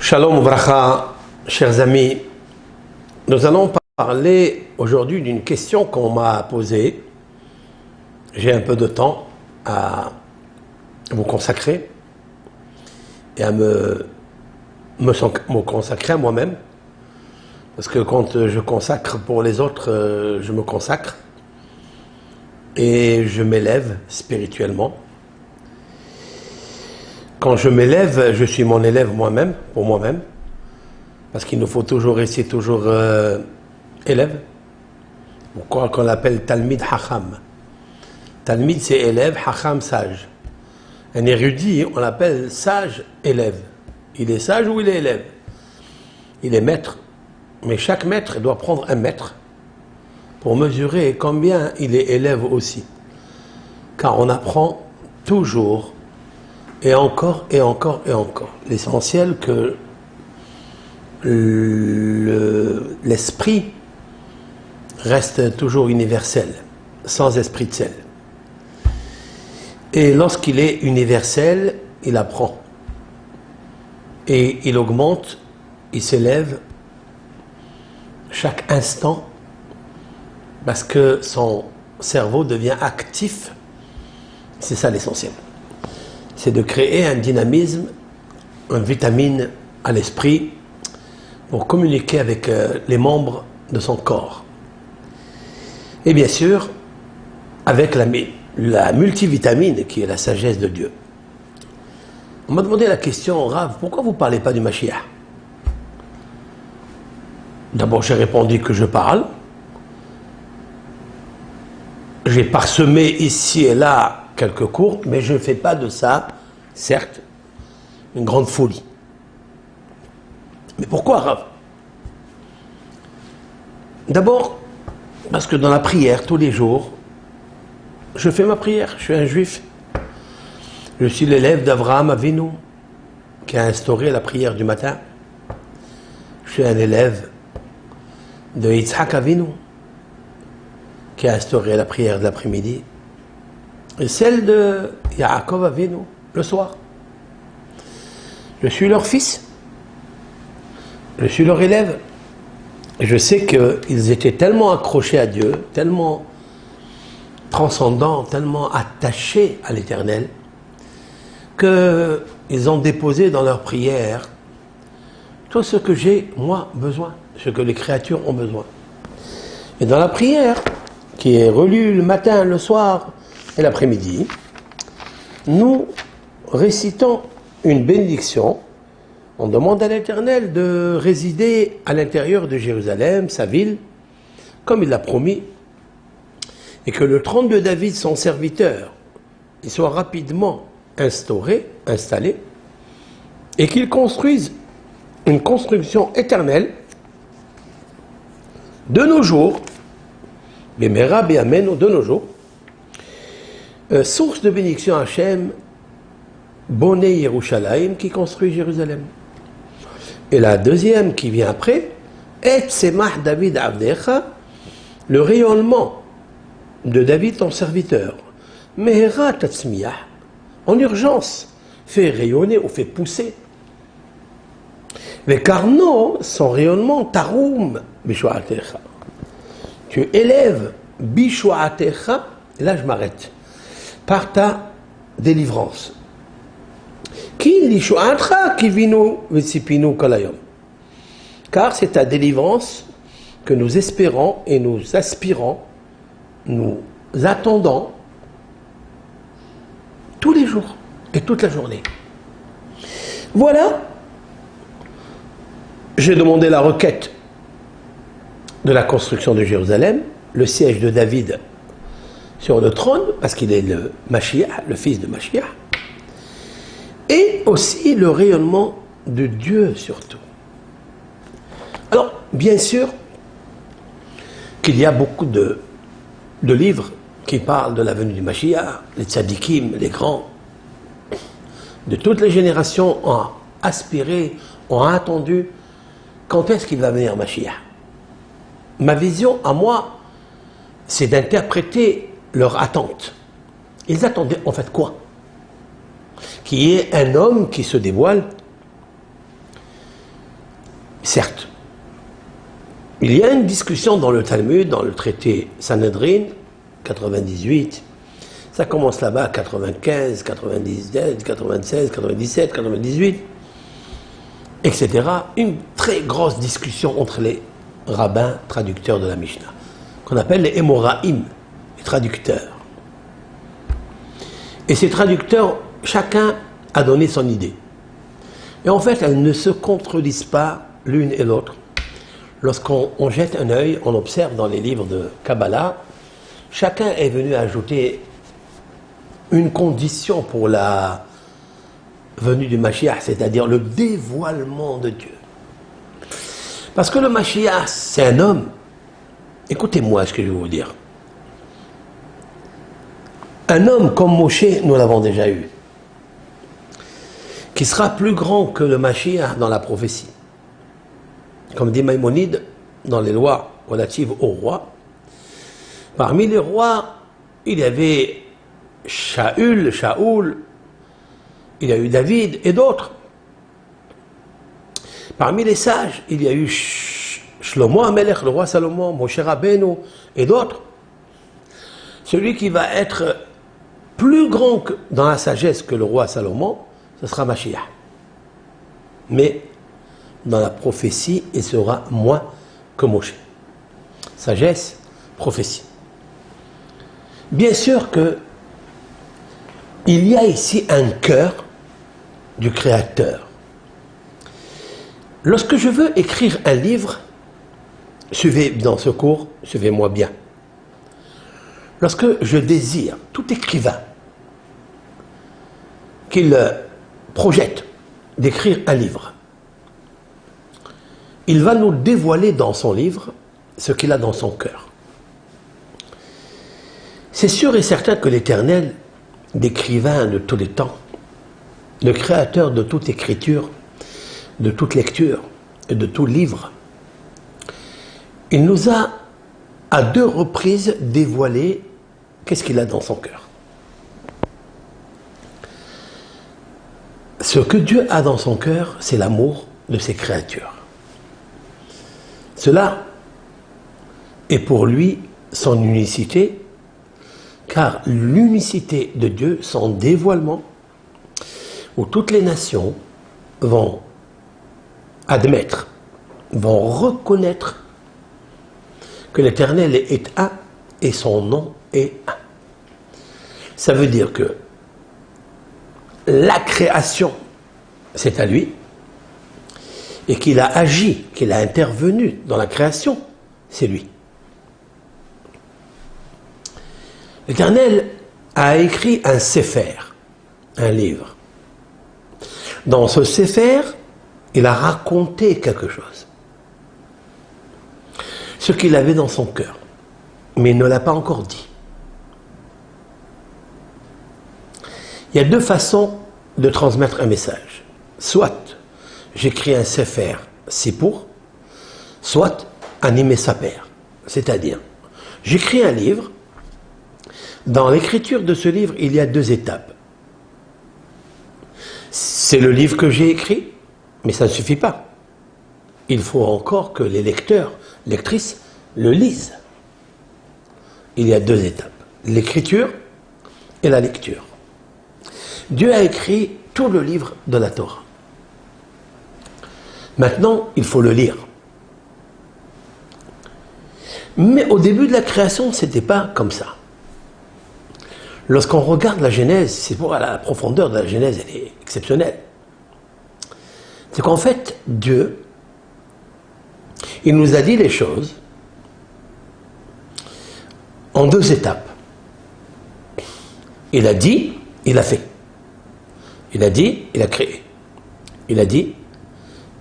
Shalom Vracha, chers amis, nous allons parler aujourd'hui d'une question qu'on m'a posée. J'ai un peu de temps à vous consacrer et à me consacrer à moi-même, parce que quand je consacre pour les autres, je me consacre et je m'élève spirituellement. Quand je m'élève, je suis mon élève moi-même, pour moi-même, parce qu'il nous faut toujours rester élève. Pourquoi qu'on l'appelle Talmid Hacham. Talmid c'est élève, Hacham sage. Un érudit, on l'appelle sage élève. Il est sage ou il est élève? Il est maître. Mais chaque maître doit prendre un maître pour mesurer combien il est élève aussi. Car on apprend toujours. Et encore, et encore, et encore. L'essentiel que l'esprit reste toujours universel, sans esprit de sel. Et lorsqu'il est universel, il apprend. Et il augmente, il s'élève chaque instant, parce que son cerveau devient actif. C'est ça l'essentiel. C'est de créer un dynamisme, une vitamine à l'esprit pour communiquer avec les membres de son corps. Et bien sûr, avec la multivitamine qui est la sagesse de Dieu. On m'a demandé la question, Rav, pourquoi vous ne parlez pas du Mashiach? D'abord, j'ai répondu que je parle. J'ai parsemé ici et là quelques cours, mais je ne fais pas de ça, certes, une grande folie. Mais pourquoi, Rav? D'abord, parce que dans la prière, tous les jours, je fais ma prière, je suis un juif. Je suis l'élève d'Avraham Avinu, qui a instauré la prière du matin. Je suis un élève de Yitzhak Avinu, qui a instauré la prière de l'après-midi. Et celle de Yaakov Avinu, le soir. Je suis leur fils. Je suis leur élève. Et je sais qu'ils étaient tellement accrochés à Dieu, tellement transcendants, tellement attachés à l'Éternel, qu'ils ont déposé dans leur prière tout ce que j'ai, moi, besoin, ce que les créatures ont besoin. Et dans la prière, qui est relue le matin, le soir et l'après-midi, nous récitons une bénédiction. On demande à l'Éternel de résider à l'intérieur de Jérusalem, sa ville, comme il l'a promis, et que le trône de David, son serviteur, il soit rapidement installé, et qu'il construise une construction éternelle de nos jours, Bemera Be'amenu, de nos jours, source de bénédiction à Hachem, Boné Yerushalayim, qui construit Jérusalem. Et la deuxième qui vient après, Et Semah David Avdecha, le rayonnement de David ton serviteur. Mehera Tatzmiyah, en urgence, fait rayonner ou fait pousser. Mais Karno, son rayonnement, Taroum Bishuatecha. Tu élèves Bishuatecha, et là je m'arrête, par ta délivrance. Car c'est ta délivrance que nous espérons et nous aspirons, nous attendons tous les jours et toute la journée. Voilà, j'ai demandé la requête de la construction de Jérusalem, le siège de David sur le trône, parce qu'il est le Mashiach, le fils de Mashiach, et aussi le rayonnement de Dieu surtout. Alors, bien sûr qu'il y a beaucoup de livres qui parlent de la venue du Mashiach, les tzadikim, les grands, de toutes les générations ont aspiré, ont attendu, quand est-ce qu'il va venir Mashiach? Ma vision, à moi, c'est d'interpréter leur attente. Ils attendaient en fait quoi? Qui est un homme qui se dévoile Certes, il y a une discussion dans le Talmud, dans le traité Sanhedrin, 98, ça commence là-bas, 95, 97, 96, 97, 98, etc. Une très grosse discussion entre les rabbins traducteurs de la Mishnah, qu'on appelle les Emoraïm, les traducteurs. Et ces traducteurs, chacun a donné son idée. Et en fait, elles ne se contredisent pas l'une et l'autre. Lorsqu'on jette un œil, on observe dans les livres de Kabbalah, chacun est venu ajouter une condition pour la venue du Mashiach, c'est-à-dire le dévoilement de Dieu. Parce que le Mashiach, c'est un homme. Écoutez-moi ce que je vais vous dire. Un homme comme Moshe, nous l'avons déjà eu, qui sera plus grand que le Mashiach dans la prophétie. Comme dit Maïmonide dans les lois relatives aux rois, parmi les rois, il y avait Shaul, il y a eu David et d'autres. Parmi les sages, il y a eu Shlomo Amelech, le roi Salomon, Moshe Rabbeinu et d'autres. Celui qui va être plus grand dans la sagesse que le roi Salomon, ce sera Mashiach. Mais dans la prophétie, il sera moins que Moshe. Sagesse, prophétie. Bien sûr que il y a ici un cœur du Créateur. Lorsque je veux écrire un livre, suivez dans ce cours, suivez-moi bien. Lorsque je désire, tout écrivain, qu'il projette d'écrire un livre, il va nous dévoiler dans son livre ce qu'il a dans son cœur. C'est sûr et certain que l'Éternel, l'écrivain de tous les temps, le créateur de toute écriture, de toute lecture et de tout livre, il nous a à 2 reprises dévoilé qu'est-ce qu'il a dans son cœur. Ce que Dieu a dans son cœur, c'est l'amour de ses créatures. Cela est pour lui son unicité, car l'unicité de Dieu, son dévoilement, où toutes les nations vont admettre, vont reconnaître que l'Éternel est un et son nom est un. Ça veut dire que la création, c'est à lui, et qu'il a agi, qu'il a intervenu dans la création, c'est lui. L'Éternel a écrit un Sefer, un livre. Dans ce Sefer, il a raconté quelque chose. Ce qu'il avait dans son cœur. Mais il ne l'a pas encore dit. Il y a 2 façons de transmettre un message. Soit j'écris un Sefer Sipour, soit un Imesaper. C'est-à-dire, j'écris un livre. Dans l'écriture de ce livre, il y a 2 étapes. C'est le livre que j'ai écrit, mais ça ne suffit pas. Il faut encore que les lecteurs, lectrices, le lisent. Il y a 2 étapes. L'écriture et la lecture. Dieu a écrit tout le livre de la Torah. Maintenant, il faut le lire. Mais au début de la création, ce n'était pas comme ça. Lorsqu'on regarde la Genèse, c'est pour la profondeur de la Genèse, elle est exceptionnelle. C'est qu'en fait, Dieu, il nous a dit les choses en 2 étapes. Il a dit, il a fait. Il a dit, il a créé. Il a dit,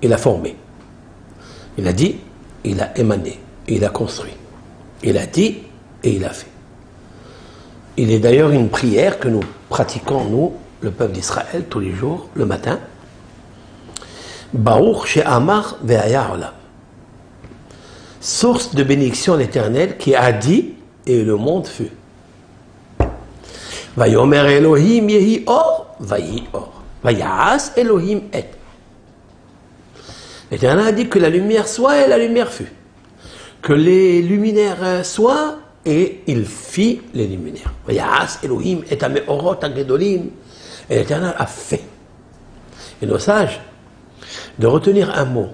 il a formé. Il a dit, il a émané. Il a construit. Il a dit et il a fait. Il est d'ailleurs une prière que nous pratiquons, nous, le peuple d'Israël, tous les jours, le matin. Baruch she'amar ve'haya olam. Source de bénédiction à l'Éternel qui a dit et le monde fut. Vayomer Elohim yehi or, vayi or. Vayas Elohim et. L'Éternel a dit que la lumière soit et la lumière fut. Que les luminaires soient et il fit les luminaires. Vayas Elohim et Ameorot Agedolim. Et l'Éternel a fait. Et nos sages, de retenir un mot.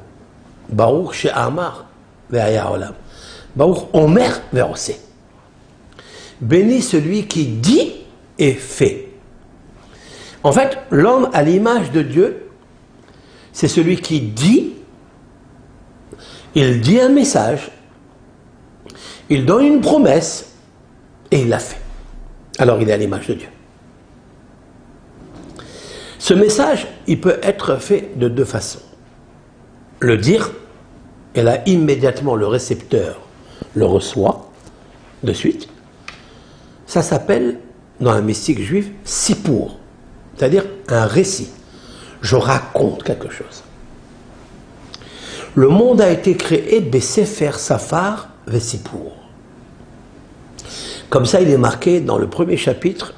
Baruch She'amar ve'aya olam. Baruch Omer ve'oseh. Béni celui qui dit et fait. En fait, l'homme à l'image de Dieu, c'est celui qui dit, il dit un message, il donne une promesse et il la fait. Alors il est à l'image de Dieu. Ce message, il peut être fait de deux façons. Le dire, et là immédiatement le récepteur le reçoit de suite. Ça s'appelle, dans la mystique juive, sipour, c'est-à-dire un récit. Je raconte quelque chose. Le monde a été créé Besefer Safar Vesipour. Comme ça, il est marqué dans le premier chapitre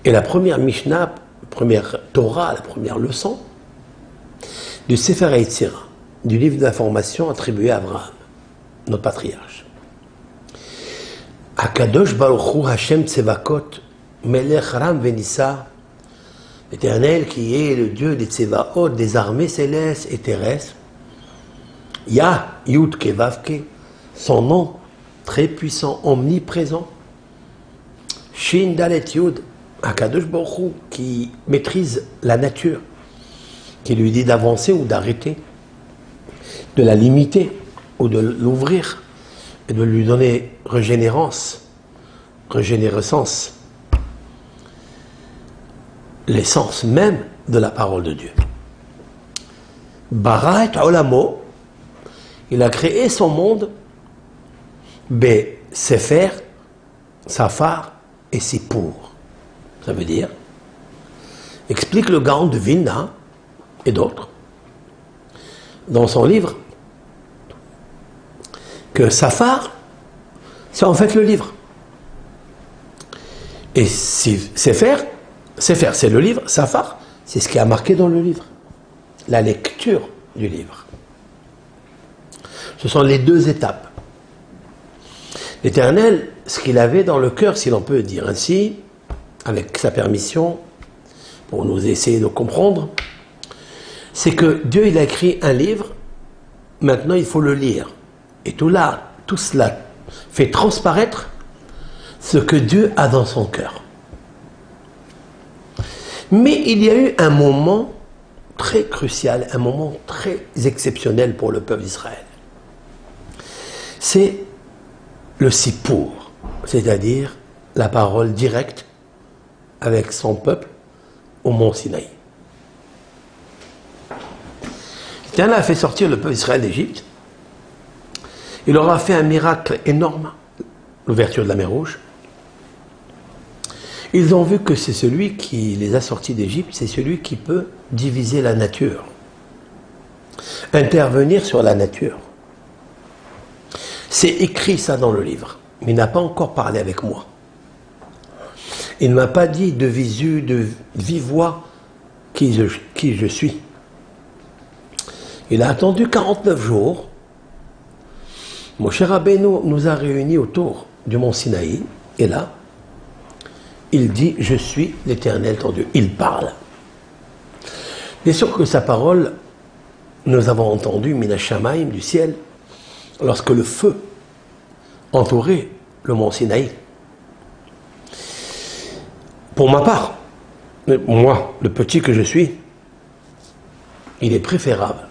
et la première Mishnah, la première Torah, la première leçon du Sefer Yetzirah, du livre d'information attribué à Abraham, notre patriarche. Akadosh Baruch Hu Hashem Tsevakot Melech Ram Venissa, l'Éternel qui est le Dieu des Tsevaot, des armées célestes et terrestres. Yah Yud Kevavke, son nom très puissant, omniprésent. Shin Dalet Yud, Akadosh Baruch Hu qui maîtrise la nature, qui lui dit d'avancer ou d'arrêter, de la limiter ou de l'ouvrir et de lui donner régénérescence, l'essence même de la parole de Dieu. Bara et Olamo, il a créé son monde, Be Sefer, Safar et Sipour. Ça veut dire, explique le Gaon de Vilna et d'autres, dans son livre, que Safar, c'est en fait le livre. Et Sefer, c'est le livre, Safar, c'est ce qui a marqué dans le livre. La lecture du livre. Ce sont les deux étapes. L'Éternel, ce qu'il avait dans le cœur, si l'on peut dire ainsi, avec sa permission, pour nous essayer de comprendre, c'est que Dieu, il a écrit un livre, maintenant il faut le lire. Et tout cela fait transparaître ce que Dieu a dans son cœur. Mais il y a eu un moment très crucial, un moment très exceptionnel pour le peuple d'Israël. C'est le sipour, c'est-à-dire la parole directe avec son peuple au mont Sinaï. L'Éternel a fait sortir le peuple d'Israël d'Égypte. Il leur a fait un miracle énorme, l'ouverture de la mer Rouge. Ils ont vu que c'est celui qui les a sortis d'Égypte, c'est celui qui peut diviser la nature, intervenir sur la nature. C'est écrit ça dans le livre, mais il n'a pas encore parlé avec moi. Il ne m'a pas dit de visu, de vive voix qui je suis. Il a attendu 49 jours. Moshe Rabbeinu nous a réunis autour du mont Sinaï, et là, il dit « Je suis l'Éternel ton Dieu ». Il parle. Bien sûr que sa parole, nous avons entendu Mina Shamaim du ciel, lorsque le feu entourait le mont Sinaï. Pour ma part, moi, le petit que je suis, il est préférable.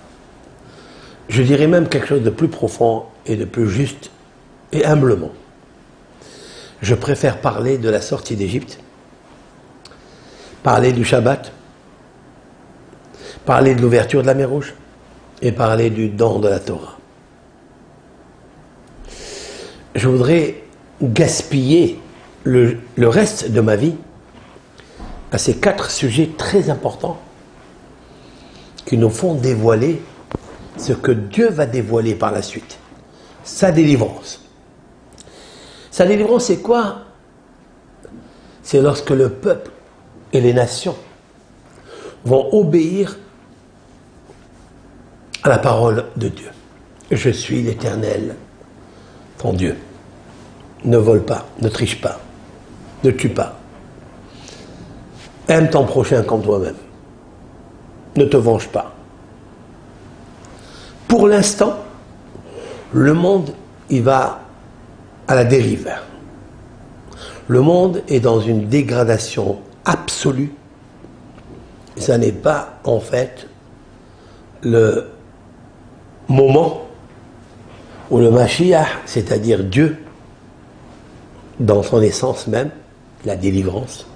Je dirais même quelque chose de plus profond et de plus juste et humblement. Je préfère parler de la sortie d'Égypte, parler du Shabbat, parler de l'ouverture de la mer Rouge et parler du don de la Torah. Je voudrais gaspiller le reste de ma vie à ces 4 sujets très importants qui nous font dévoiler ce que Dieu va dévoiler par la suite. Sa délivrance. Sa délivrance, c'est quoi? C'est lorsque le peuple et les nations vont obéir à la parole de Dieu. Je suis l'Éternel, ton Dieu. Ne vole pas, ne triche pas, ne tue pas. Aime ton prochain comme toi-même. Ne te venge pas. Pour l'instant, le monde, il va à la dérive. Le monde est dans une dégradation absolue. Ça n'est pas, en fait, le moment où le Mashiach, c'est-à-dire Dieu, dans son essence même, la délivrance,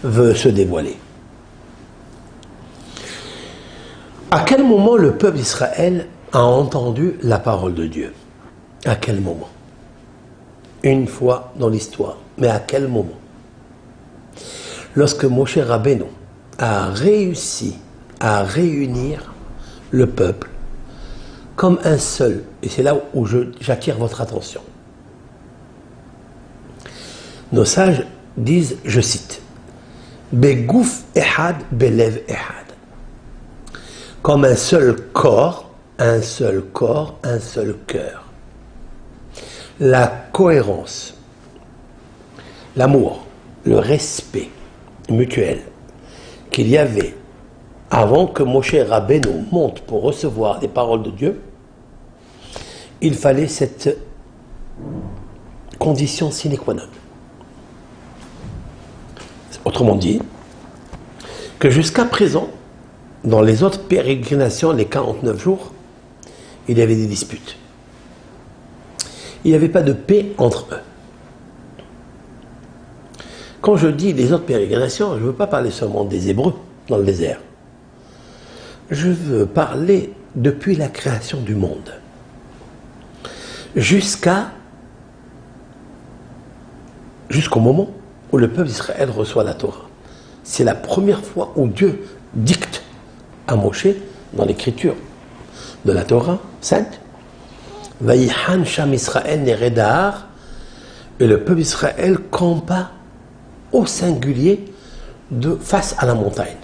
veut se dévoiler. À quel moment le peuple d'Israël a entendu la parole de Dieu? À quel moment? Une fois dans l'histoire. Mais à quel moment? Lorsque Moshe Rabbeinu a réussi à réunir le peuple comme un seul. Et c'est là où j'attire votre attention. Nos sages disent, je cite, Begouf ehad, belev ehad. Comme un seul corps, un seul corps, un seul cœur. La cohérence, l'amour, le respect mutuel qu'il y avait avant que Moshe Rabbeinu monte pour recevoir les paroles de Dieu, il fallait cette condition sine qua non. Autrement dit, que jusqu'à présent, dans les autres pérégrinations, les 49 jours, il y avait des disputes. Il n'y avait pas de paix entre eux. Quand je dis les autres pérégrinations, je ne veux pas parler seulement des Hébreux dans le désert. Je veux parler depuis la création du monde jusqu'au moment où le peuple d'Israël reçoit la Torah. C'est la première fois où Dieu dicte à Moshe, dans l'écriture de la Torah sainte, Vayihan Sham Israël Neredar, et le peuple d'Israël campa au singulier face à la montagne.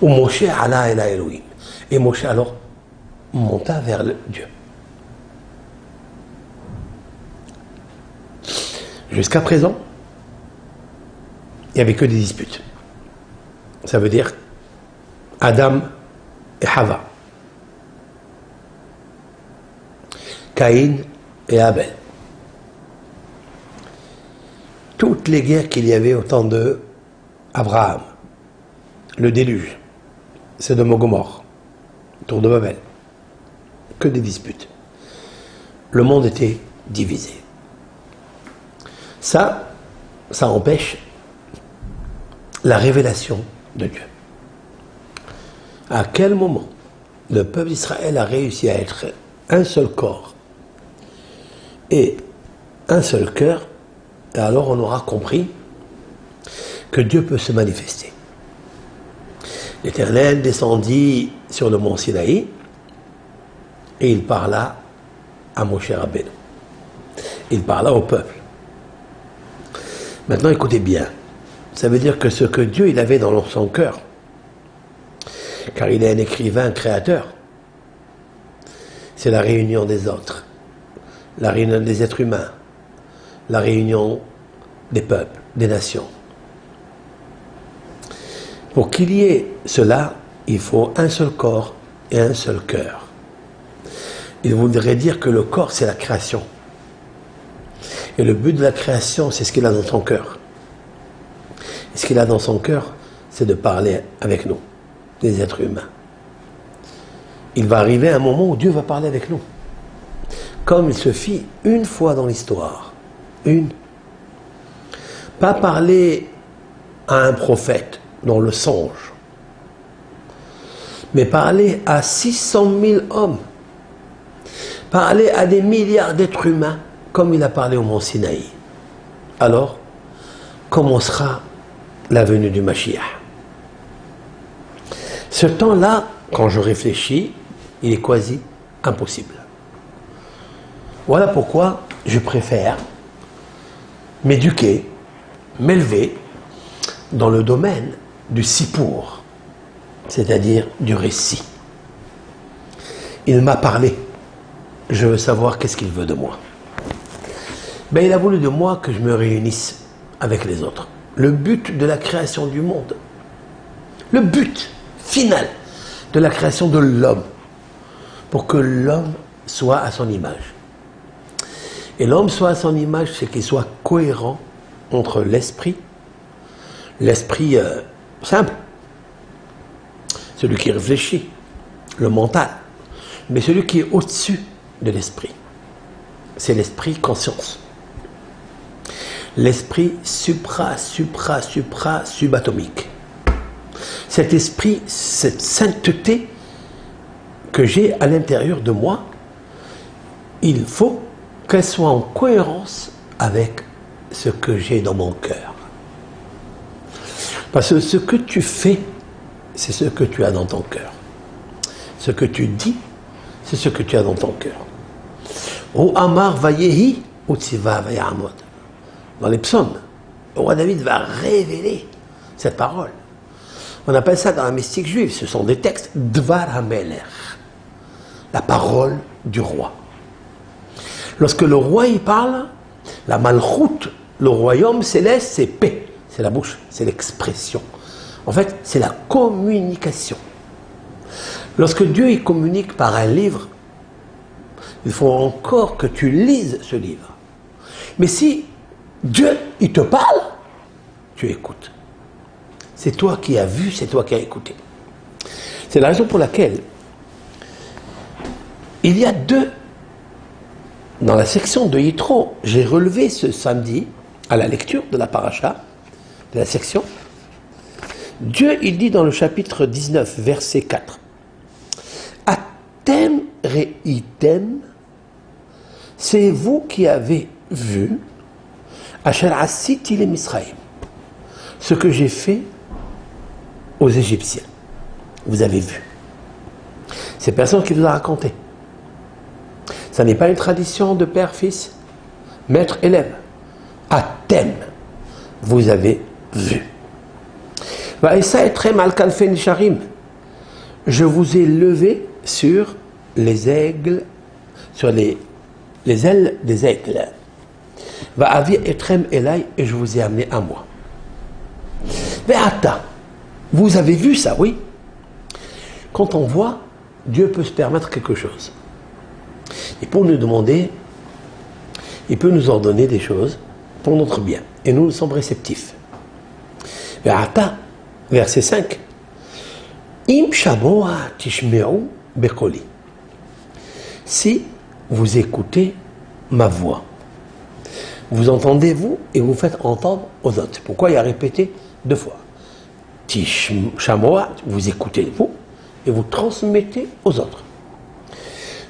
Où Moshe alla ila Elohim. Et Moshe alors monta vers Dieu. Jusqu'à présent, il n'y avait que des disputes. Ça veut dire Adam et Hava, Caïn et Abel. Toutes les guerres qu'il y avait au temps de Abraham, le déluge, Sodome et Gomorrhe, tour de Babel, que des disputes. Le monde était divisé. Ça empêche la révélation de Dieu. À quel moment le peuple d'Israël a réussi à être un seul corps et un seul cœur, alors on aura compris que Dieu peut se manifester. L'Éternel descendit sur le mont Sinaï et il parla à Moshe Rabbeinu. Il parla au peuple. Maintenant écoutez bien, ça veut dire que ce que Dieu il avait dans son cœur, car il est un écrivain, un créateur, c'est la réunion des autres, la réunion des êtres humains, la réunion des peuples, des nations. Pour qu'il y ait cela, il faut un seul corps et un seul cœur. Il voudrait dire que le corps, c'est la création. Et le but de la création, c'est ce qu'il a dans son cœur. Et ce qu'il a dans son cœur, c'est de parler avec nous, les êtres humains. Il va arriver un moment où Dieu va parler avec nous. Comme il se fit une fois dans l'histoire. Une. Pas parler à un prophète dans le songe, mais parler à 600 000 hommes, parler à des milliards d'êtres humains, comme il a parlé au mont Sinaï. Alors, commencera la venue du Mashiach. Ce temps-là, quand je réfléchis, il est quasi impossible. Voilà pourquoi je préfère m'éduquer, m'élever dans le domaine du sipour, c'est-à-dire du récit. il m'a parlé. Je veux savoir qu'est-ce qu'il veut de moi. Ben, il a voulu de moi que je me réunisse avec les autres. Le but de la création du monde, le but final de la création de l'homme, pour que l'homme soit à son image. Et l'homme soit à son image, c'est qu'il soit cohérent entre l'esprit simple, celui qui réfléchit, le mental, mais celui qui est au-dessus de l'esprit. C'est l'esprit conscience. L'esprit subatomique. Cet esprit, cette sainteté que j'ai à l'intérieur de moi, il faut qu'elle soit en cohérence avec ce que j'ai dans mon cœur. Parce que ce que tu fais, c'est ce que tu as dans ton cœur. Ce que tu dis, c'est ce que tu as dans ton cœur. Ou Amar vayehi, ou Tziva vayamod. Dans les psaumes, le roi David va révéler cette parole. On appelle ça dans la mystique juive, ce sont des textes Dvar HaMelech, la parole du roi. Lorsque le roi y parle, la malchoute, le royaume céleste, c'est paix, c'est la bouche, c'est l'expression. En fait, c'est la communication. Lorsque Dieu y communique par un livre, il faut encore que tu lises ce livre. Mais si Dieu, il te parle, tu écoutes. C'est toi qui as vu, c'est toi qui as écouté. C'est la raison pour laquelle il y a deux, dans la section de Yitro, j'ai relevé ce samedi, à la lecture de la paracha, de la section, Dieu, il dit dans le chapitre 19, verset 4, Atem reitem, c'est vous qui avez vu, Asher asiti le Misraïm, ce que j'ai fait aux Égyptiens. Vous avez vu. C'est personne qui vous a raconté. Ça n'est pas une tradition de père-fils, maître-élève. Atem, vous avez vu. Je vous ai levé sur les aigles, sur les ailes des aigles. Et je vous ai amené à moi. Vous avez vu ça, oui. Quand on voit, Dieu peut se permettre quelque chose. Et pour nous demander, il peut nous ordonner des choses pour notre bien. Et nous sommes réceptifs. Verset 5. Im shamoa tishme'u bekoli. Si vous écoutez ma voix, vous entendez vous et vous faites entendre aux autres. Pourquoi il a répété 2 fois? Tishamoa, vous écoutez vous et vous transmettez aux autres.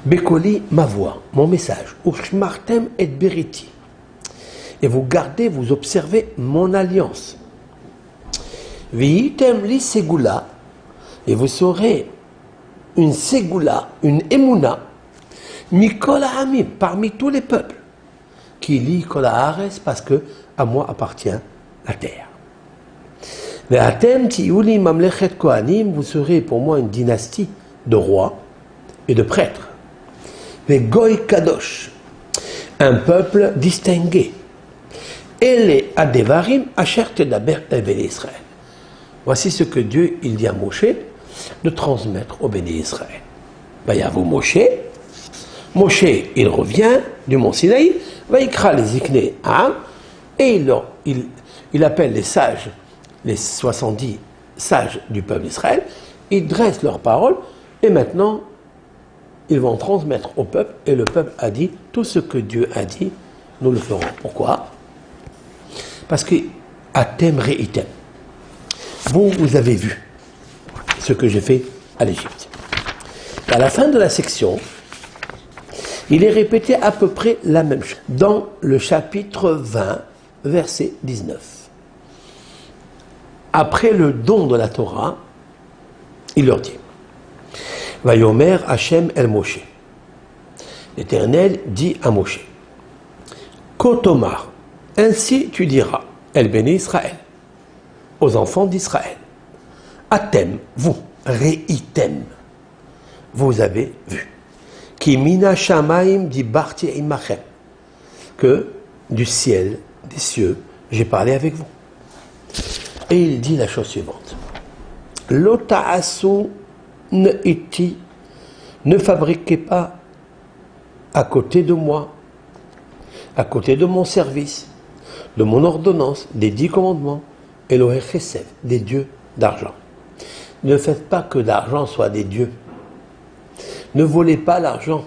Bekoli, ma voix, mon message. Ushmartem et beriti. Et vous gardez, vous observez mon alliance. Viitem li segula. Et vous serez une segula, une emuna, mikol ha'amim, parmi tous les peuples, qui lit kol ha'aretz, parce que à moi appartient la terre. Ve'atem ti'uli mamlechet kohanim, vous serez pour moi une dynastie de rois et de prêtres. Ve'goy kadosh, un peuple distingué. Ele adevarim asher tedaber el Béné Israël. Voici ce que Dieu il dit à Moshe de transmettre au Béné Israël. Vayavo Moshe, il revient du mont Sinaï, Vaikra les Zikne Am, et il appelle les sages, les 70 sages du peuple d'Israël, ils dressent leurs paroles, et maintenant, ils vont transmettre au peuple, et le peuple a dit, tout ce que Dieu a dit, nous le ferons. Pourquoi? Parce que, Atem reitem, vous avez vu ce que j'ai fait à l'Égypte. À la fin de la section, il est répété à peu près la même chose. Dans le chapitre 20, verset 19. Après le don de la Torah, il leur dit, Vayomer Hashem el Moshe. L'Éternel dit à Moshe, Kotomar, ainsi tu diras, El Béné Israël, aux enfants d'Israël. Atem, vous, reitem, vous avez vu. Ki mina shamaim dibarti imachem, que du ciel, des cieux, j'ai parlé avec vous. Et il dit la chose suivante. Lo ta'asu iti, ne fabriquez pas à côté de moi, à côté de mon service, de mon ordonnance, des 10 commandements, Elohé Chesed, des dieux d'argent. Ne faites pas que l'argent soit des dieux. Ne volez pas l'argent.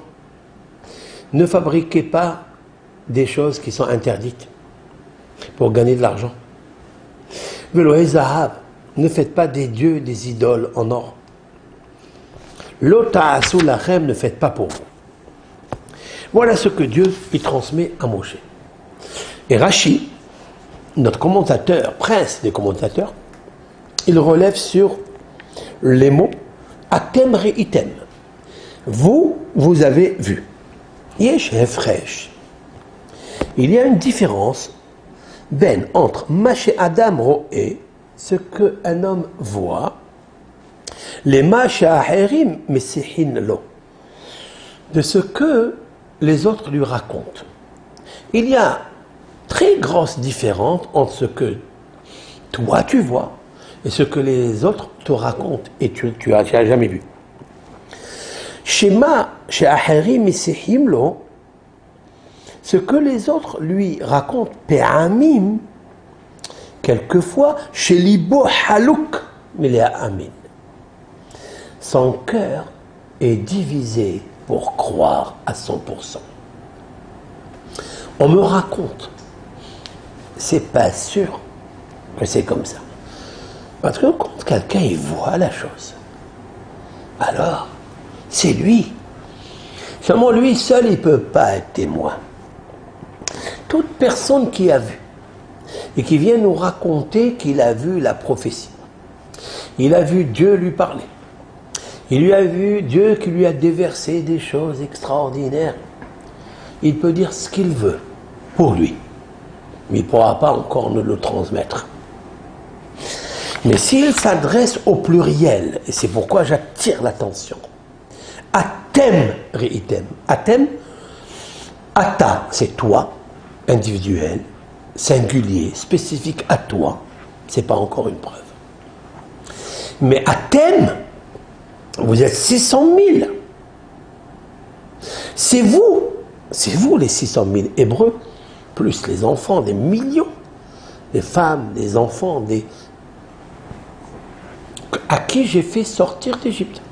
Ne fabriquez pas des choses qui sont interdites pour gagner de l'argent. Elohé Zahab, ne faites pas des dieux, des idoles en or. Lo ta'asu lachem, ne faites pas pour vous. Voilà ce que Dieu lui transmet à Moshe. Et Rashi, notre commentateur, prince des commentateurs, il relève sur les mots Atem reitem. Vous, vous avez vu. Yesh hefresh. Il y a une différence ben entre Maché Adam roé, ce qu'un homme voit, les Maché Aherim mesihin lo, de ce que les autres lui racontent. Il y a très grosse différence entre ce que toi tu vois et ce que les autres te racontent et tu n'as jamais vu. Shema she'aherim misehim lo, ce que les autres lui racontent, pe'amim, quelquefois, chez libo halouk amin. Son cœur est divisé pour croire à 100%. On me raconte, c'est pas sûr que c'est comme ça. Parce que quand quelqu'un il voit la chose, alors c'est lui. Seulement lui seul, il ne peut pas être témoin. Toute personne qui a vu et qui vient nous raconter qu'il a vu la prophétie, il a vu Dieu lui parler, il lui a vu Dieu qui lui a déversé des choses extraordinaires, il peut dire ce qu'il veut pour lui, mais il ne pourra pas encore nous le transmettre. Mais s'il s'adresse au pluriel, et c'est pourquoi j'attire l'attention, Atem reitem. Atem, Ata, c'est toi, individuel, singulier, spécifique à toi. C'est pas encore une preuve. Mais Atem, vous êtes 600 000. C'est vous les 600 000 Hébreux, plus les enfants, des millions, des femmes, des enfants, à qui j'ai fait sortir d'Égypte,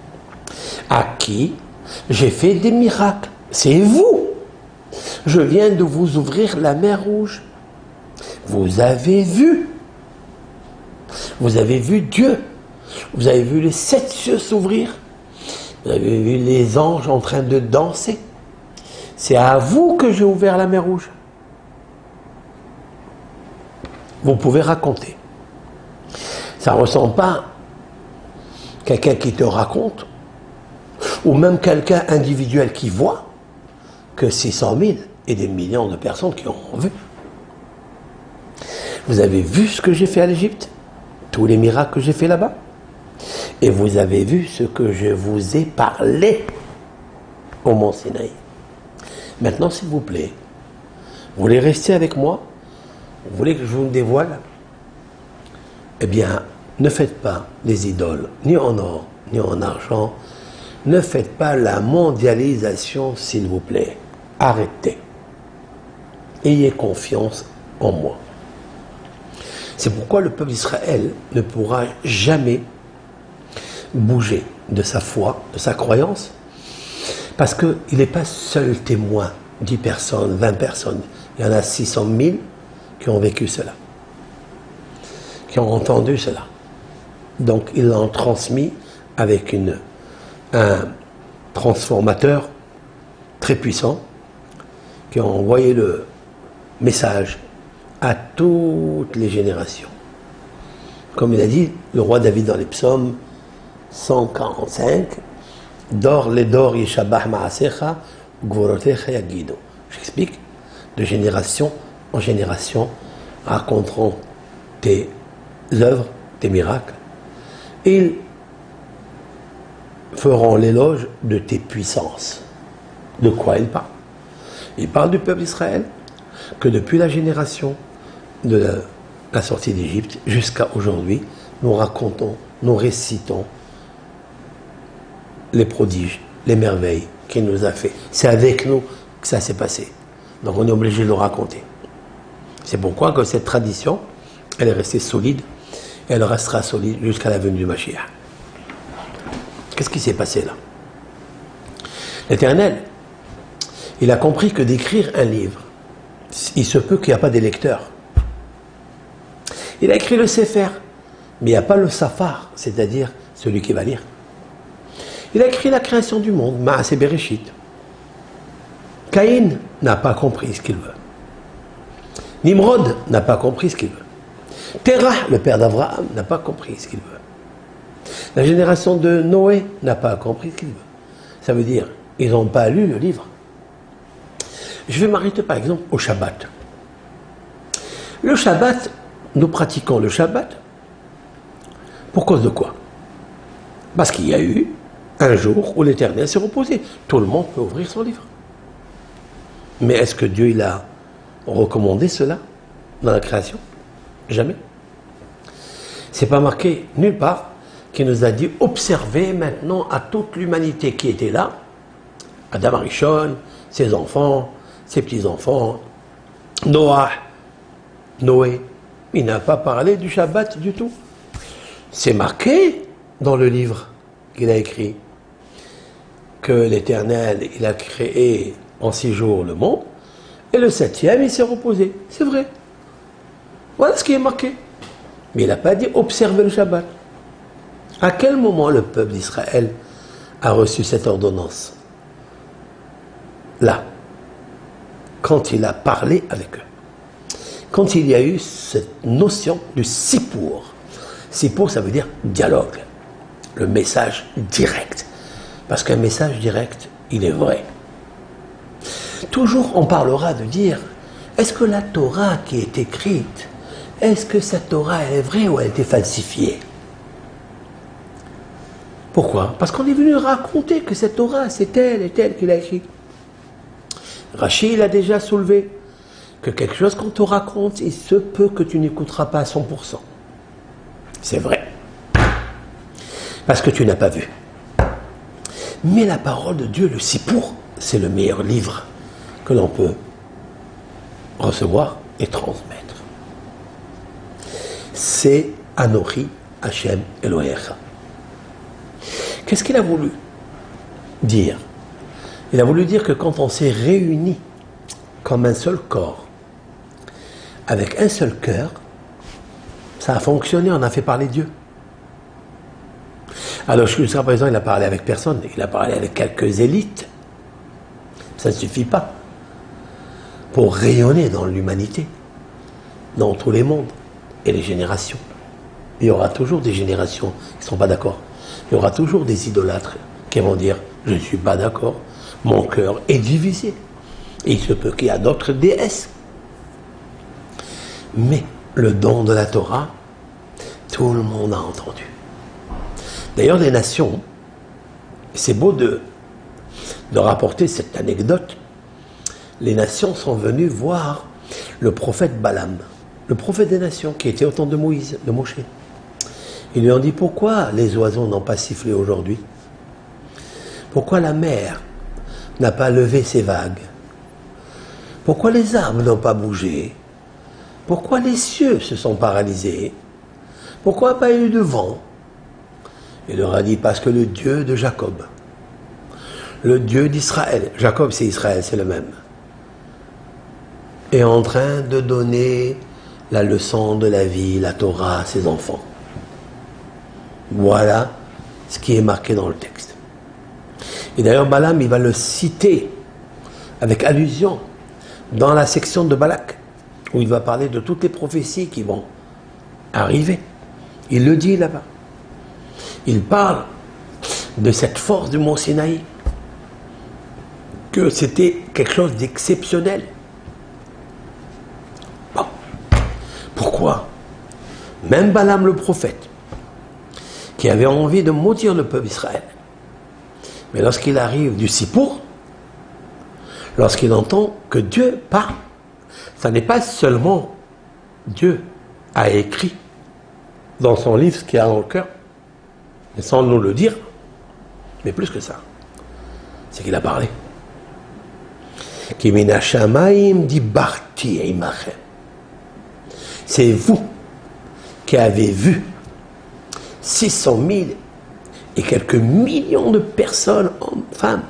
à qui j'ai fait des miracles. C'est vous. Je viens de vous ouvrir la mer Rouge. Vous avez vu. Vous avez vu Dieu. Vous avez vu les 7 cieux s'ouvrir. Vous avez vu les anges en train de danser. C'est à vous que j'ai ouvert la mer Rouge. Vous pouvez raconter. Ça ne ressemble pas à quelqu'un qui te raconte, ou même quelqu'un individuel qui voit, que 600 000 et des millions de personnes qui ont vu. Vous avez vu ce que j'ai fait à l'Égypte, tous les miracles que j'ai fait là-bas, et vous avez vu ce que je vous ai parlé au Mont Sinaï. Maintenant, s'il vous plaît, vous voulez rester avec moi? Vous voulez que je vous dévoile? Eh bien, ne faites pas des idoles, ni en or, ni en argent. Ne faites pas la mondialisation, s'il vous plaît. Arrêtez. Ayez confiance en moi. C'est pourquoi le peuple d'Israël ne pourra jamais bouger de sa foi, de sa croyance, parce qu'il n'est pas seul témoin, 10 personnes, 20 personnes. Il y en a 600 000 qui ont vécu cela, qui ont entendu cela. Donc ils l'ont transmis avec un transformateur très puissant qui a envoyé le message à toutes les générations. Comme il a dit le roi David dans les psaumes 145, Dor le dor yeshabach ma'asecha gvorotecha yagido. J'explique, de génération en génération, raconteront tes œuvres, tes miracles. Ils feront l'éloge de tes puissances. De quoi il parle? Il parle du peuple d'Israël, que depuis la génération de la sortie d'Égypte jusqu'à aujourd'hui, nous racontons, nous récitons les prodiges, les merveilles qu'il nous a fait. C'est avec nous que ça s'est passé. Donc on est obligé de le raconter. C'est pourquoi que cette tradition, elle est restée solide, et elle restera solide jusqu'à la venue du Mashiach. Qu'est-ce qui s'est passé là? L'Éternel, il a compris que d'écrire un livre, il se peut qu'il n'y a pas des lecteurs. Il a écrit le Sefer, mais il n'y a pas le Safar, c'est-à-dire celui qui va lire. Il a écrit la création du monde, Maaseh Bereshit. Caïn n'a pas compris ce qu'il veut. Nimrod n'a pas compris ce qu'il veut. Terah, le père d'Abraham, n'a pas compris ce qu'il veut. La génération de Noé n'a pas compris ce qu'il veut. Ça veut dire, ils n'ont pas lu le livre. Je vais m'arrêter par exemple au Shabbat. Le Shabbat, nous pratiquons le Shabbat pour cause de quoi? Parce qu'il y a eu un jour où l'Éternel s'est reposé. Tout le monde peut ouvrir son livre. Mais est-ce que Dieu il a recommandé cela dans la création? Jamais. C'est pas marqué nulle part qui nous a dit observez maintenant à toute l'humanité qui était là, Adam Arishon, ses enfants, ses petits-enfants, Noah, Noé. Il n'a pas parlé du Shabbat du tout. C'est marqué dans le livre qu'il a écrit que l'Éternel, il a créé en 6 jours le monde, et le 7e, il s'est reposé. C'est vrai. Voilà ce qui est marqué. Mais il n'a pas dit observer le Shabbat. À quel moment le peuple d'Israël a reçu cette ordonnance? Là. Quand il a parlé avec eux. Quand il y a eu cette notion du sipour. Sipour, ça veut dire dialogue. Le message direct. Parce qu'un message direct, il est vrai. Toujours on parlera de dire, est-ce que la Torah qui est écrite, est-ce que cette Torah elle est vraie ou elle a été falsifiée? Pourquoi? Parce qu'on est venu raconter que cette Torah, c'est elle et telle qu'il a écrit. Rachi, il a déjà soulevé que quelque chose qu'on te raconte, il se peut que tu n'écouteras pas à 100%. C'est vrai. Parce que tu n'as pas vu. Mais la parole de Dieu, le Sipour, c'est le meilleur livre que l'on peut recevoir et transmettre. C'est Anochi Hashem Elohecha. Qu'est-ce qu'il a voulu dire? Il a voulu dire que quand on s'est réunis comme un seul corps, avec un seul cœur, ça a fonctionné, on a fait parler Dieu. Alors jusqu'à présent, il a parlé avec personne, il a parlé avec quelques élites. Ça ne suffit pas pour rayonner dans l'humanité, dans tous les mondes et les générations. Il y aura toujours des générations qui ne sont pas d'accord. Il y aura toujours des idolâtres qui vont dire « je ne suis pas d'accord, mon cœur est divisé ». Et il se peut qu'il y a d'autres déesses. Mais le don de la Torah, tout le monde a entendu. D'ailleurs, les nations, c'est beau de rapporter cette anecdote, les nations sont venues voir le prophète Balaam, le prophète des nations, qui était au temps de Moïse, de Moshe. Ils lui ont dit, pourquoi les oiseaux n'ont pas sifflé aujourd'hui? Pourquoi la mer n'a pas levé ses vagues? Pourquoi les arbres n'ont pas bougé? Pourquoi les cieux se sont paralysés? Pourquoi pas eu de vent? Il leur a dit, parce que le Dieu de Jacob, le Dieu d'Israël, Jacob c'est Israël, c'est le même, est en train de donner la leçon de la vie, la Torah à ses enfants. Voilà ce qui est marqué dans le texte. Et d'ailleurs, Balaam, il va le citer avec allusion dans la section de Balak, où il va parler de toutes les prophéties qui vont arriver. Il le dit là-bas. Il parle de cette force du mont Sinaï, que c'était quelque chose d'exceptionnel. Bon. Pourquoi? Même Balaam le prophète, qui avait envie de maudire le peuple d'Israël, mais lorsqu'il arrive du Sipour, lorsqu'il entend que Dieu parle. Ça n'est pas seulement Dieu a écrit dans son livre ce qu'il a dans le cœur, mais sans nous le dire, mais plus que ça, c'est qu'il a parlé. C'est vous qui avez vu 600 000 et quelques millions de personnes, hommes, femmes,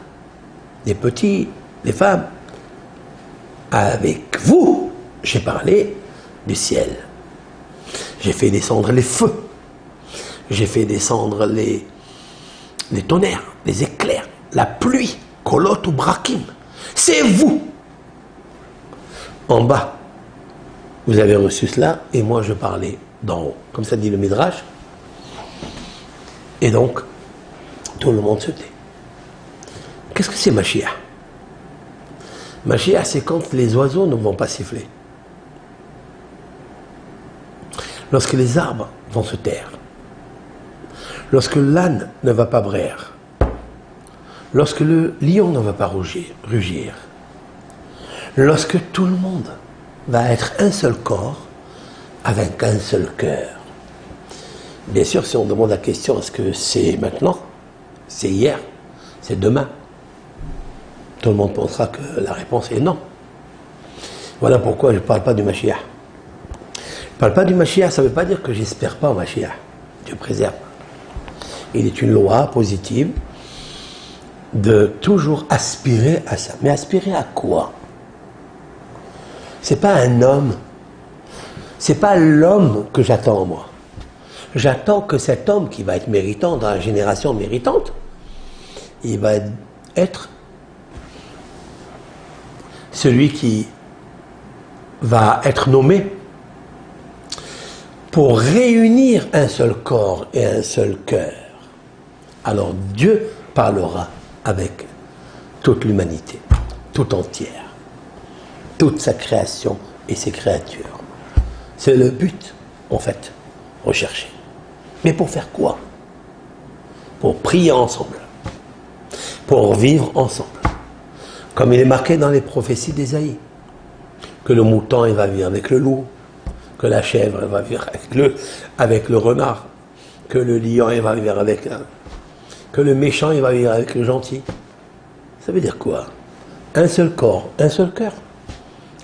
des petits, des femmes. Avec vous, j'ai parlé du ciel. J'ai fait descendre les feux. J'ai fait descendre les tonnerres, les éclairs, la pluie, kolot ou brakim. C'est vous. En bas, vous avez reçu cela, et moi je parlais d'en haut. Comme ça dit le Midrash. Et donc, tout le monde se tait. Qu'est-ce que c'est Mashiach? Mashiach, c'est quand les oiseaux ne vont pas siffler. Lorsque les arbres vont se taire. Lorsque l'âne ne va pas braire. Lorsque le lion ne va pas rugir. Lorsque tout le monde va être un seul corps avec un seul cœur. Bien sûr, si on demande la question, est-ce que c'est maintenant? C'est hier? C'est demain? Tout le monde pensera que la réponse est non. Voilà pourquoi je ne parle pas du Mashiach. Je ne parle pas du Mashiach, ça ne veut pas dire que j'espère pas au Mashiach. Dieu préserve. Il est une loi positive de toujours aspirer à ça. Mais aspirer à quoi? C'est pas un homme. C'est pas l'homme que j'attends moi. J'attends que cet homme qui va être méritant dans la génération méritante, il va être celui qui va être nommé pour réunir un seul corps et un seul cœur. Alors Dieu parlera avec toute l'humanité, tout entière, toute sa création et ses créatures. C'est le but, en fait, recherché. Mais pour faire quoi? Pour prier ensemble, pour vivre ensemble. Comme il est marqué dans les prophéties d'Ésaïe, que le mouton il va vivre avec le loup, que la chèvre elle va vivre avec le renard, que le lion il va vivre avec que le méchant il va vivre avec le gentil. Ça veut dire quoi? Un seul corps, un seul cœur.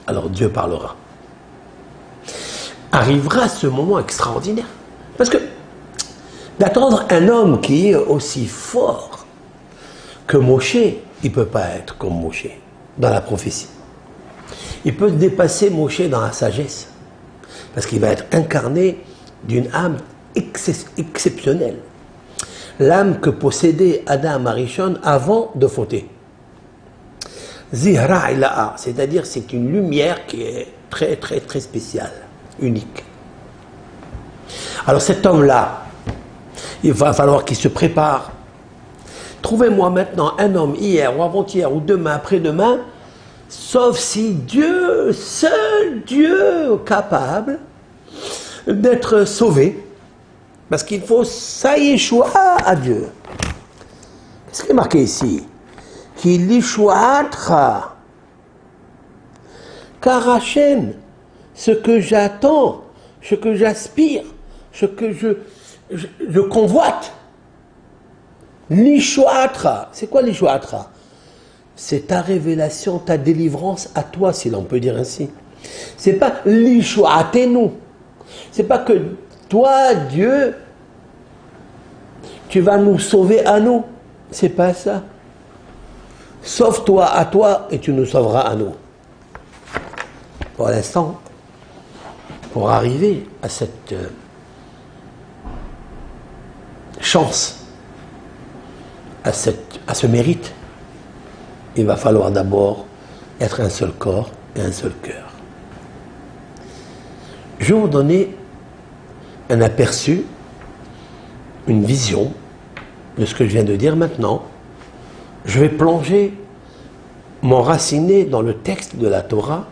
Alors Dieu parlera. Arrivera ce moment extraordinaire. Parce que d'attendre un homme qui est aussi fort que Moshe, il ne peut pas être comme Moshe dans la prophétie. Il peut dépasser Moshe dans la sagesse. Parce qu'il va être incarné d'une âme exceptionnelle. L'âme que possédait Adam Arishon avant de fauter. Zihra ilaha, c'est-à-dire c'est une lumière qui est très très très spéciale, unique. Alors cet homme-là, il va falloir qu'il se prépare. Trouvez-moi maintenant un homme hier ou avant-hier ou demain, après-demain, sauf si Dieu, seul Dieu capable d'être sauvé, parce qu'il faut ça Yeshua à Dieu. Qu'est-ce qui est marqué ici? Qu'il Yeshuatra. Car Hachem, ce que j'attends, ce que j'aspire, ce que je convoite, l'Ishuatra. C'est quoi l'Ishuatra? C'est ta révélation, ta délivrance à toi, si l'on peut dire ainsi. C'est pas l'Ishuatenu. C'est pas que toi, Dieu, tu vas nous sauver à nous. C'est pas ça. Sauve-toi à toi et tu nous sauveras à nous. Pour l'instant, pour arriver à cette chance, à ce mérite, il va falloir d'abord être un seul corps et un seul cœur. Je vais vous donner un aperçu, une vision de ce que je viens de dire maintenant. Je vais plonger, m'enraciner dans le texte de la Torah,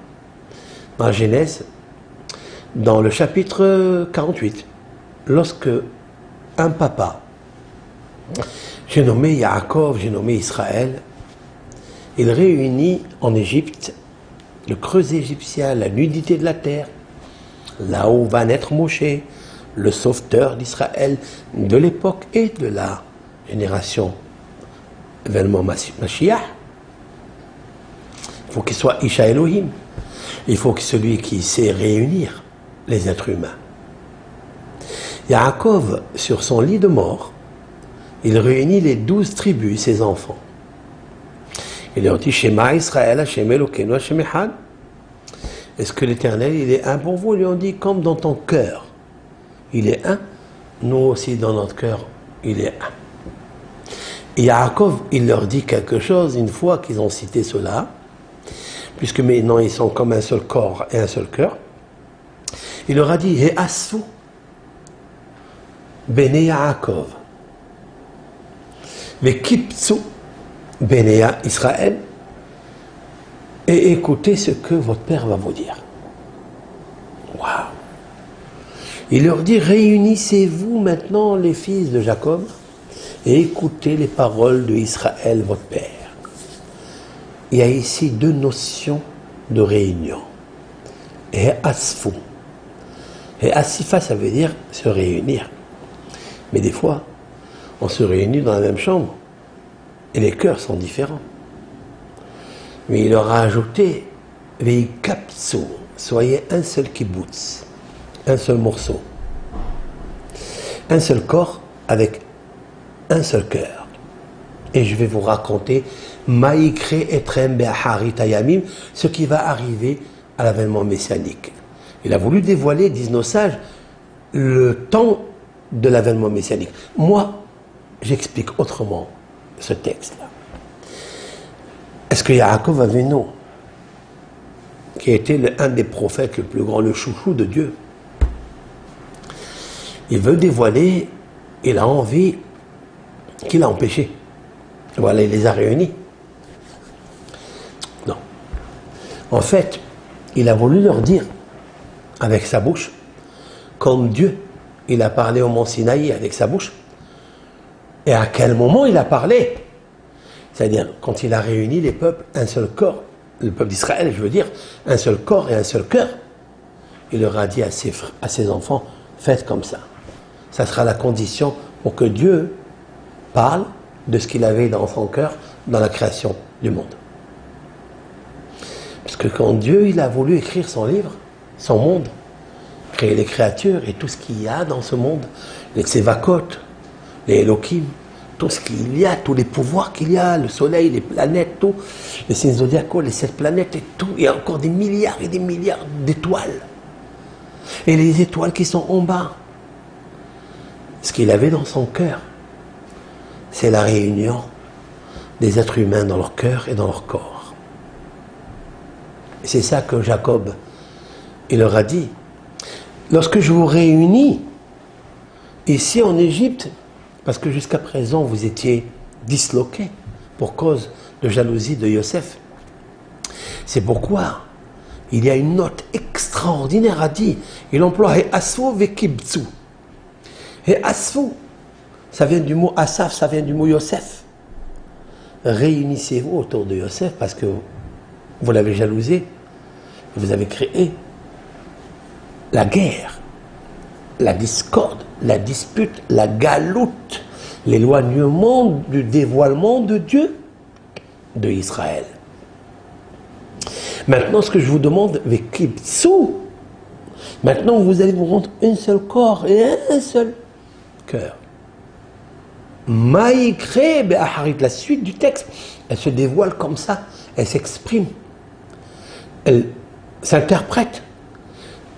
dans la Genèse, dans le chapitre 48, lorsque un papa, j'ai nommé Yaakov, j'ai nommé Israël, il réunit en Égypte le creux égyptien, la nudité de la terre, là où va naître Moshe, le sauveteur d'Israël de l'époque et de la génération événement Mashiach. Il faut qu'il soit Isha Elohim. Il faut que celui qui sait réunir les êtres humains. Yaakov, sur son lit de mort, il réunit les 12 tribus, ses enfants. Il leur dit, Shema Israël, Hashem Elokeinu, Hashem Echad. Est-ce que l'Éternel, il est un pour vous? Ils lui ont dit, comme dans ton cœur, il est un, nous aussi dans notre cœur, il est un. Et Yaakov, il leur dit quelque chose une fois qu'ils ont cité cela, puisque maintenant ils sont comme un seul corps et un seul cœur. Il leur a dit, He asfu bene Yaakov, ve kiptsu bene Israël, et écoutez ce que votre père va vous dire. Waouh! Il leur dit, réunissez-vous maintenant les fils de Jacob et écoutez les paroles de Israël, votre père. Il y a ici deux notions de réunion. Et asfu. Et asifa, ça veut dire se réunir. Mais des fois, on se réunit dans la même chambre et les cœurs sont différents. Mais il leur a ajouté, veikapsu, soyez un seul kibbutz, un seul morceau, un seul corps avec un seul cœur. Et je vais vous raconter Maïkre etrem be'aharit hayamim, ce qui va arriver à l'avènement messianique. Il a voulu dévoiler, disent nos sages, le temps de l'avènement messianique. Moi, j'explique autrement ce texte-là. Est-ce que Yaakov Avinu, qui a été un des prophètes le plus grand, le chouchou de Dieu, il veut dévoiler, il a envie, qu'il a empêché. Voilà, il les a réunis. Non. En fait, il a voulu leur dire, avec sa bouche, comme Dieu, il a parlé au mont Sinaï avec sa bouche. Et à quel moment il a parlé? C'est-à-dire, quand il a réuni les peuples, un seul corps, le peuple d'Israël, je veux dire, un seul corps et un seul cœur, il leur a dit à ses enfants, faites comme ça. Ça sera la condition pour que Dieu parle de ce qu'il avait dans son cœur dans la création du monde. Parce que quand Dieu il a voulu écrire son livre, son monde, créer les créatures et tout ce qu'il y a dans ce monde, les Tsevakot, les Elohim, tout ce qu'il y a, tous les pouvoirs qu'il y a, le soleil, les planètes, tout, les signes zodiacaux, les 7 planètes et tout, il y a encore des milliards et des milliards d'étoiles. Et les étoiles qui sont en bas. Ce qu'il avait dans son cœur, c'est la réunion des êtres humains dans leur cœur et dans leur corps. Et c'est ça que Jacob, il leur a dit. Lorsque je vous réunis ici en Égypte, parce que jusqu'à présent vous étiez disloqués pour cause de jalousie de Yosef, c'est pourquoi il y a une note extraordinaire à dire. Il emploie « Asfu vekibtsu ». Et Asfu, ça vient du mot Asaf, ça vient du mot Yosef. Réunissez-vous autour de Yosef parce que vous l'avez jalousé, vous avez créé la guerre, la discorde, la dispute, la galoute, l'éloignement du dévoilement de Dieu de Israël. Maintenant, ce que je vous demande, vekibtsu, maintenant vous allez vous rendre un seul corps et un seul cœur. Maïkre be'aharit, la suite du texte, elle se dévoile comme ça, elle s'exprime, elle s'interprète.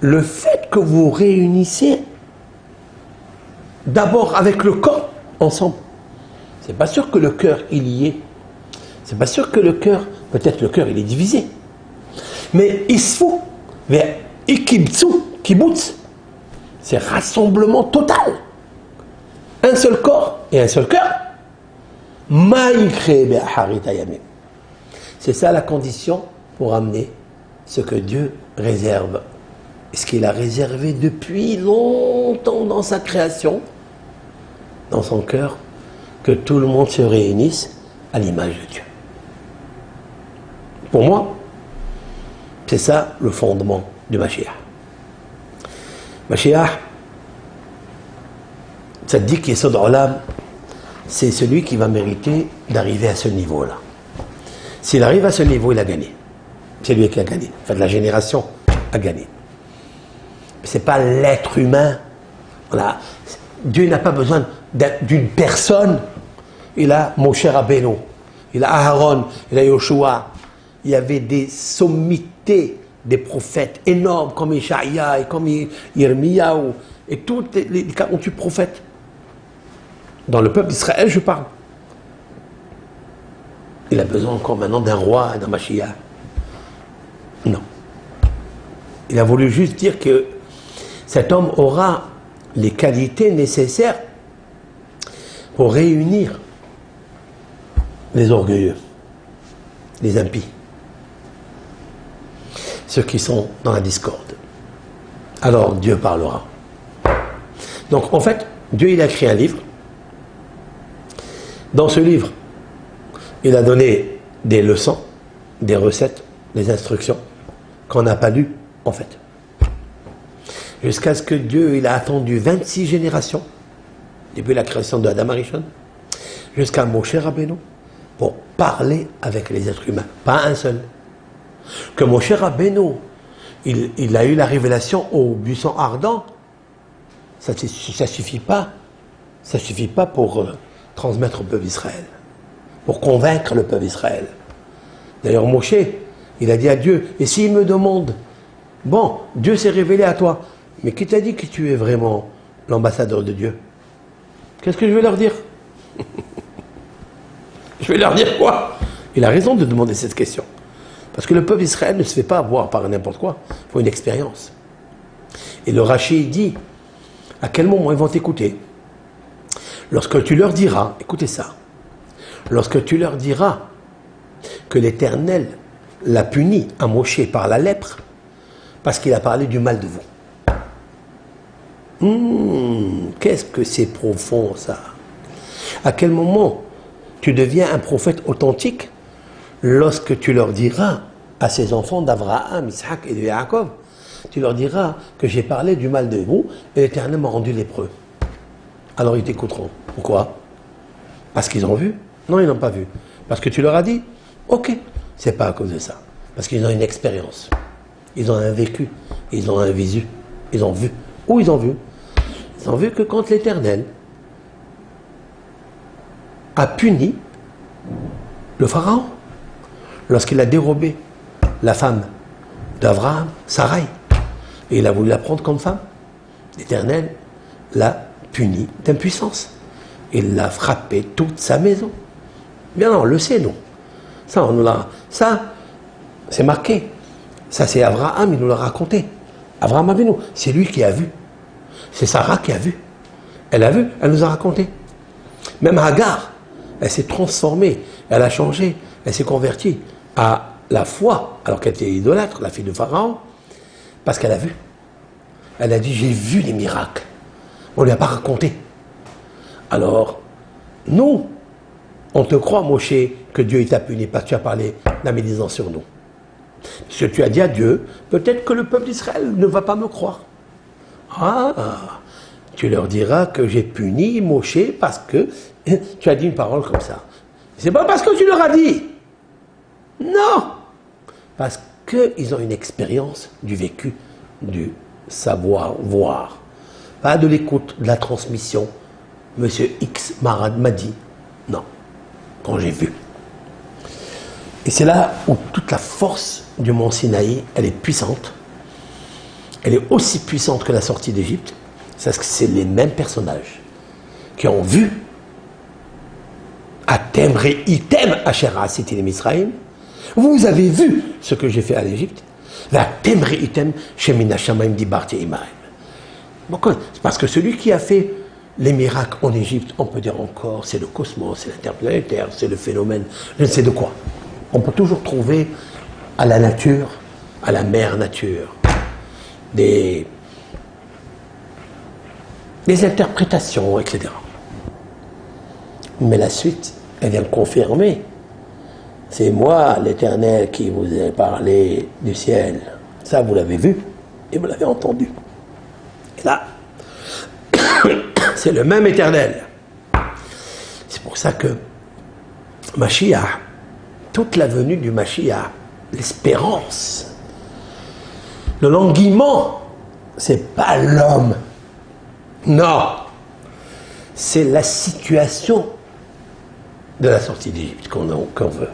Le fait que vous réunissez d'abord avec le corps ensemble, c'est pas sûr que le cœur il y est, c'est pas sûr que le cœur, peut-être le cœur il est divisé, mais isfu vers ikibtsu, kibbutz, c'est rassemblement total. Un seul corps et un seul cœur. Maïkre be'aharit hayamim. C'est ça la condition pour amener ce que Dieu réserve. Ce qu'il a réservé depuis longtemps dans sa création, dans son cœur, que tout le monde se réunisse à l'image de Dieu. Pour moi, c'est ça le fondement du Mashiach. Mashiach, ça te dit qu'Yesod Olam, c'est celui qui va mériter d'arriver à ce niveau-là. S'il arrive à ce niveau, il a gagné. C'est lui qui a gagné. Enfin, la génération a gagné. Ce n'est pas l'être humain. Voilà. Dieu n'a pas besoin d'une personne. Il a Moshe Rabbeinu, il a Aaron, il a Yoshua. Il y avait des sommités des prophètes énormes comme Ishaïa et comme Yirmiyahu et tous les 48 prophètes. Dans le peuple d'Israël, je parle. Il a besoin encore maintenant d'un roi, d'un Mashiach. Non. Il a voulu juste dire que cet homme aura les qualités nécessaires pour réunir les orgueilleux, les impies, ceux qui sont dans la discorde. Alors Dieu parlera. Donc en fait, Dieu il a écrit un livre. Dans ce livre, il a donné des leçons, des recettes, des instructions qu'on n'a pas lues en fait. Jusqu'à ce que Dieu il a attendu 26 générations, depuis la création de Adam Arishon, jusqu'à Moshe Rabbeinu, pour parler avec les êtres humains, pas un seul. Que Moshe Rabbeinu, il a eu la révélation au buisson ardent, ça ne suffit pas. Ça suffit pas pour transmettre au peuple d'Israël, pour convaincre le peuple d'Israël. D'ailleurs, Moshe, il a dit à Dieu, et s'il me demande, bon, Dieu s'est révélé à toi, mais qui t'a dit que tu es vraiment l'ambassadeur de Dieu? Qu'est-ce que je vais leur dire? Je vais leur dire quoi? Il a raison de demander cette question. Parce que le peuple d'Israël ne se fait pas avoir par n'importe quoi. Il faut une expérience. Et le Rashi dit, à quel moment ils vont t'écouter? Lorsque tu leur diras, écoutez ça, lorsque tu leur diras que l'Éternel l'a puni à Moshe par la lèpre, parce qu'il a parlé du mal de vous. Qu'est-ce que c'est profond ça? À quel moment tu deviens un prophète authentique? Lorsque tu leur diras à ces enfants d'Abraham, Isaac et de Jacob, tu leur diras que j'ai parlé du mal de vous et l'Éternel m'a rendu lépreux. Alors ils t'écouteront. Pourquoi? Parce qu'ils ont vu? Non, ils n'ont pas vu. Parce que tu leur as dit? Ok, c'est pas à cause de ça. Parce qu'ils ont une expérience. Ils ont un vécu. Ils ont un visu. Ils ont vu. Où ils ont vu? Ils ont vu que quand l'Éternel a puni le Pharaon, lorsqu'il a dérobé la femme d'Abraham, Sarai, et il a voulu la prendre comme femme, l'Éternel l'a puni d'impuissance. Il l'a frappé toute sa maison. Bien non, on le sait, nous. Ça, c'est marqué. Ça, c'est Abraham, il nous l'a raconté. Abraham a vu, nous. C'est lui qui a vu. C'est Sarah qui a vu. Elle a vu, elle nous a raconté. Même Hagar, elle s'est transformée, elle a changé, elle s'est convertie à la foi, alors qu'elle était idolâtre, la fille de Pharaon, parce qu'elle a vu. Elle a dit, j'ai vu les miracles. On ne lui a pas raconté. Alors, nous, on te croit, Moshe, que Dieu t'a puni parce que tu as parlé la médisance sur nous. Ce que tu as dit à Dieu, peut-être que le peuple d'Israël ne va pas me croire. Ah, tu leur diras que j'ai puni Moshe parce que tu as dit une parole comme ça. C'est pas parce que tu leur as dit. Non. Parce qu'ils ont une expérience du vécu, du savoir-voir. Pas de l'écoute, de la transmission. Monsieur X m'a dit. Non. Quand j'ai vu. Et c'est là où toute la force du mont Sinaï, elle est puissante. Elle est aussi puissante que la sortie d'Égypte. Parce que c'est les mêmes personnages qui ont vu Atem Reitem Asher Asiti Misraïm. Vous avez vu ce que j'ai fait à l'Égypte. Atem Reitem Shemina Shamaim Dibarti Imaim. Parce que celui qui a fait les miracles en Égypte, on peut dire encore, c'est le cosmos, c'est l'interplanétaire, c'est le phénomène, je ne sais de quoi. On peut toujours trouver à la nature, à la mère nature, des interprétations, etc. Mais la suite, elle vient confirmer C'est moi, l'Éternel, qui vous ai parlé du ciel. Ça, vous l'avez vu et vous l'avez entendu. Et là, c'est le même Éternel. C'est pour ça que Mashiach, toute la venue du Mashiach, l'espérance, le languiment, c'est pas l'homme. Non. C'est la situation de la sortie d'Égypte qu'on veut.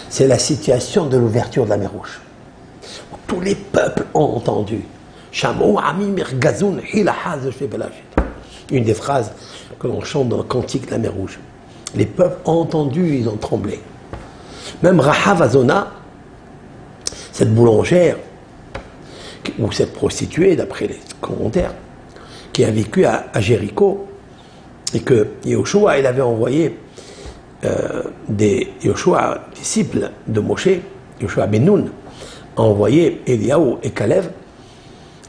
C'est la situation de l'ouverture de la mer Rouge. Où tous les peuples ont entendu. Une des phrases que l'on chante dans le cantique de la mer Rouge. Les peuples ont entendu, ils ont tremblé. Même Rahav Azona, cette boulangère, ou cette prostituée, d'après les commentaires, qui a vécu à Jéricho, et que Yehoshua, il avait envoyé Yehoshua, disciple de Moshe, Yehoshua Ben Nun, a envoyé Eliaou et Kalev.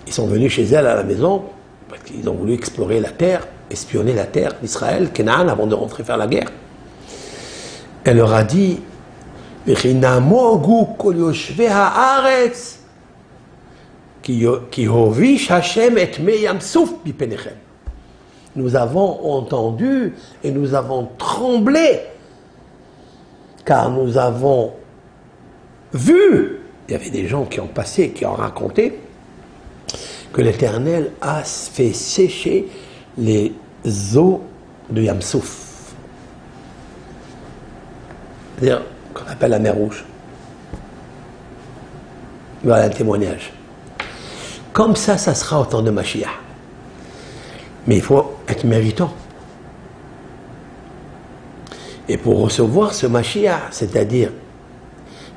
Ils sont venus chez elle à la maison, parce qu'ils ont voulu explorer la terre, espionner la terre d'Israël, Canaan, avant de rentrer faire la guerre. Elle leur a dit, nous avons entendu et nous avons tremblé, car nous avons vu, il y avait des gens qui ont passé, qui ont raconté, que l'Éternel a fait sécher les eaux de Yamsouf. C'est-à-dire qu'on appelle la mer Rouge. Voilà un témoignage. Comme ça sera au temps de Mashiach. Mais il faut être méritant. Et pour recevoir ce Mashiach, c'est-à-dire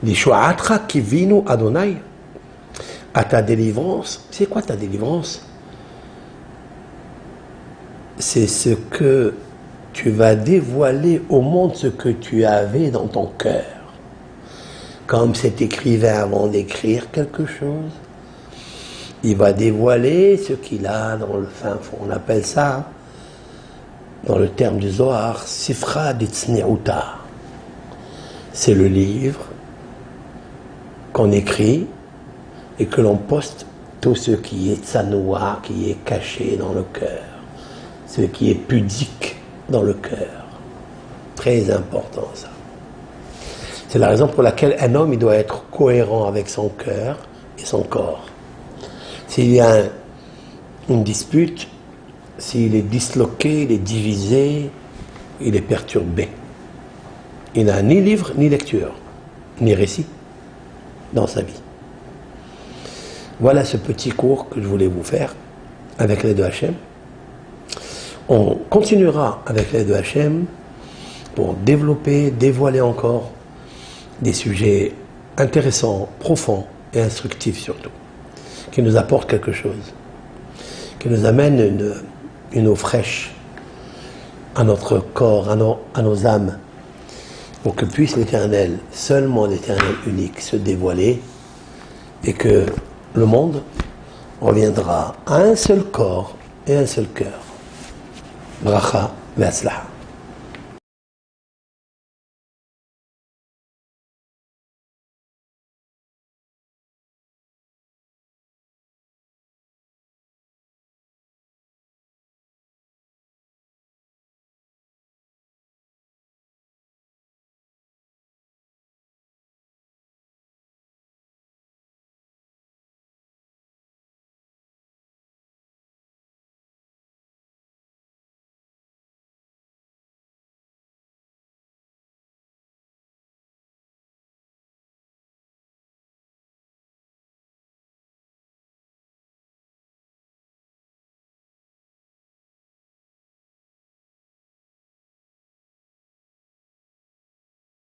l'Ishoa'atra kivinu Adonai, à ta délivrance, c'est quoi ta délivrance? C'est ce que tu vas dévoiler au monde, ce que tu avais dans ton cœur. Comme cet écrivain avant d'écrire quelque chose, il va dévoiler ce qu'il a dans le fin fond. On appelle ça, dans le terme du Zohar, Sifra d'Itzne'uta. C'est le livre qu'on écrit et que l'on poste tout ce qui est tsanoua, qui est caché dans le cœur, ce qui est pudique dans le cœur. Très important ça. C'est la raison pour laquelle un homme il doit être cohérent avec son cœur et son corps. S'il y a une dispute, s'il est disloqué, il est divisé, il est perturbé. Il n'a ni livre, ni lecture, ni récit dans sa vie. Voilà ce petit cours que je voulais vous faire avec l'aide de Hachem. On continuera avec l'aide de Hachem pour développer, dévoiler encore des sujets intéressants, profonds et instructifs surtout, qui nous apportent quelque chose, qui nous amènent une eau fraîche à notre corps, à nos âmes, pour que puisse l'Éternel, seulement l'Éternel unique, se dévoiler et que le monde reviendra à un seul corps et un seul cœur. Bracha ve'atzlacha.